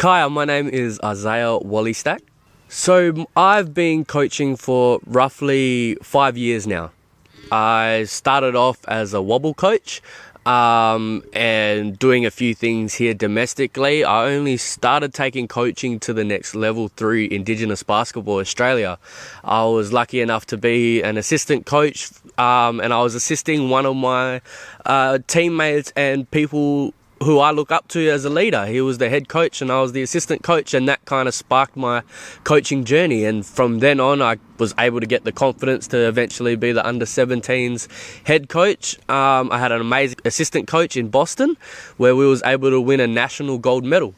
Kaya, my name is Isaiah Walley-Stack. So I've been coaching for roughly 5 years now. I started off as a wobble coach and doing a few things here domestically. I only started taking coaching to the next level through Indigenous Basketball Australia. I was lucky enough to be an assistant coach and I was assisting one of my teammates and people who I look up to as a leader. He was the head coach and I was the assistant coach, and that kind of sparked my coaching journey. And from then on, I was able to get the confidence to eventually be the under-17s head coach. I had an amazing assistant coach in Boston where we was able to win a national gold medal.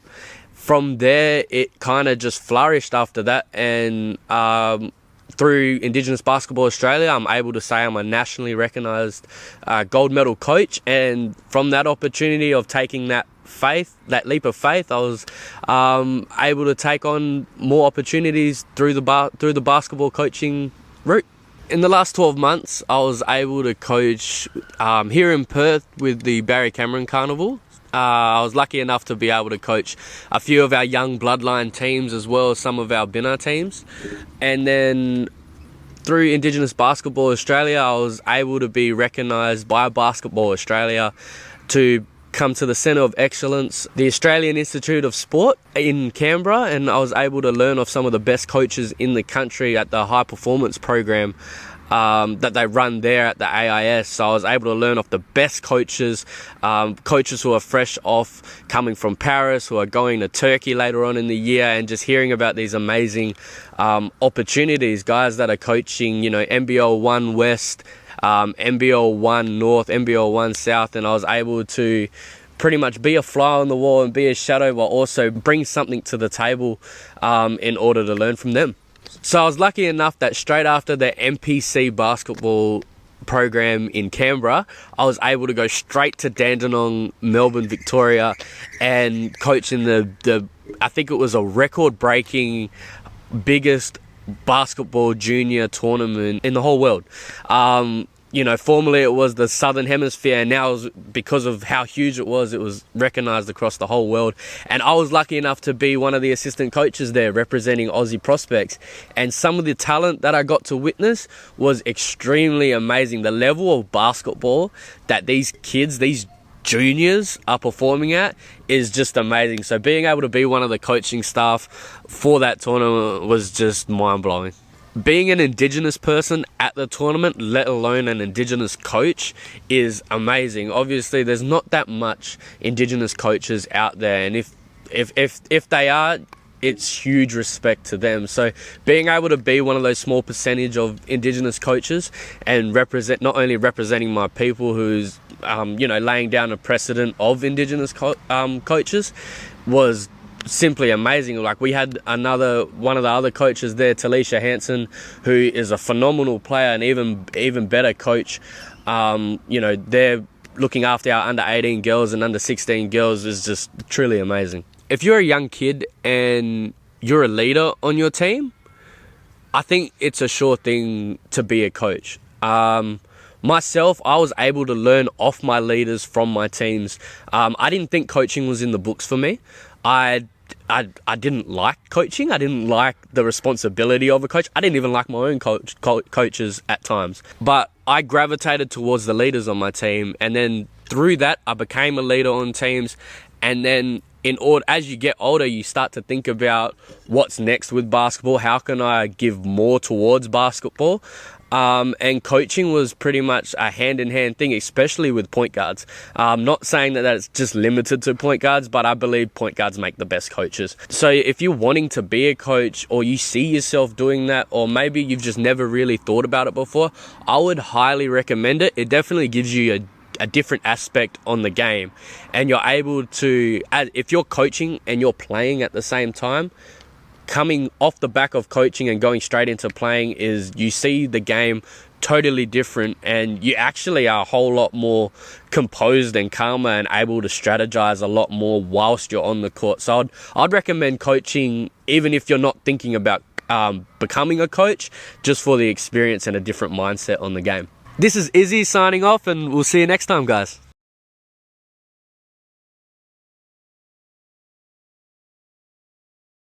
From there, it kind of just flourished after that, and through Indigenous Basketball Australia, I'm able to say I'm a nationally recognised gold medal coach. And from that opportunity of taking that leap of faith, I was able to take on more opportunities through the basketball coaching route. In the last 12 months, I was able to coach here in Perth with the Barry Cameron Carnival. I was lucky enough to be able to coach a few of our young bloodline teams as well as some of our Binner teams. And then through Indigenous Basketball Australia, I was able to be recognised by Basketball Australia to come to the Centre of Excellence, the Australian Institute of Sport in Canberra, and I was able to learn off some of the best coaches in the country at the high performance program that they run there at the AIS. So I was able to learn off the best coaches, coaches who are fresh off coming from Paris, who are going to Turkey later on in the year, and just hearing about these amazing opportunities, guys that are coaching, NBL 1 West, NBL 1 North, NBL 1 South, and I was able to pretty much be a fly on the wall and be a shadow, but also bring something to the table in order to learn from them. So I was lucky enough that straight after the MPC basketball program in Canberra, I was able to go straight to Dandenong, Melbourne, Victoria, and coach in the I think it was a record-breaking biggest basketball junior tournament in the whole world. Formerly it was the Southern Hemisphere, and now because of how huge it was recognised across the whole world. And I was lucky enough to be one of the assistant coaches there representing Aussie prospects. And some of the talent that I got to witness was extremely amazing. The level of basketball that these kids, these juniors are performing at is just amazing. So being able to be one of the coaching staff for that tournament was just mind-blowing. Being an Indigenous person at the tournament, let alone an Indigenous coach, is amazing. Obviously, there's not that much Indigenous coaches out there, and if they are, it's huge respect to them. So being able to be one of those small percentage of Indigenous coaches and not only representing my people who's laying down a precedent of Indigenous coaches was simply amazing. Like, we had one of the other coaches there, Talisha Hansen, who is a phenomenal player and even better coach. They're looking after our under 18 girls and under 16 girls is just truly amazing. If you're a young kid and you're a leader on your team, I think it's a sure thing to be a coach. Myself, I was able to learn off my leaders from my teams. I didn't think coaching was in the books for me. I didn't like coaching. I didn't like the responsibility of a coach. I didn't even like my own coaches at times. But I gravitated towards the leaders on my team, and then through that, I became a leader on teams. And then as you get older, you start to think about what's next with basketball. How can I give more towards basketball? And coaching was pretty much a hand-in-hand thing, especially with point guards. I'm not saying that it's just limited to point guards, but I believe point guards make the best coaches. So if you're wanting to be a coach, or you see yourself doing that, or maybe you've just never really thought about it before, I would highly recommend it. It definitely gives you a different aspect on the game, and you're able to, if you're coaching and you're playing at the same time, coming off the back of coaching and going straight into playing, is you see the game totally different, and you actually are a whole lot more composed and calmer and able to strategize a lot more whilst you're on the court. So I'd recommend coaching even if you're not thinking about becoming a coach, just for the experience and a different mindset on the game. This is Izzy signing off, and we'll see you next time, guys.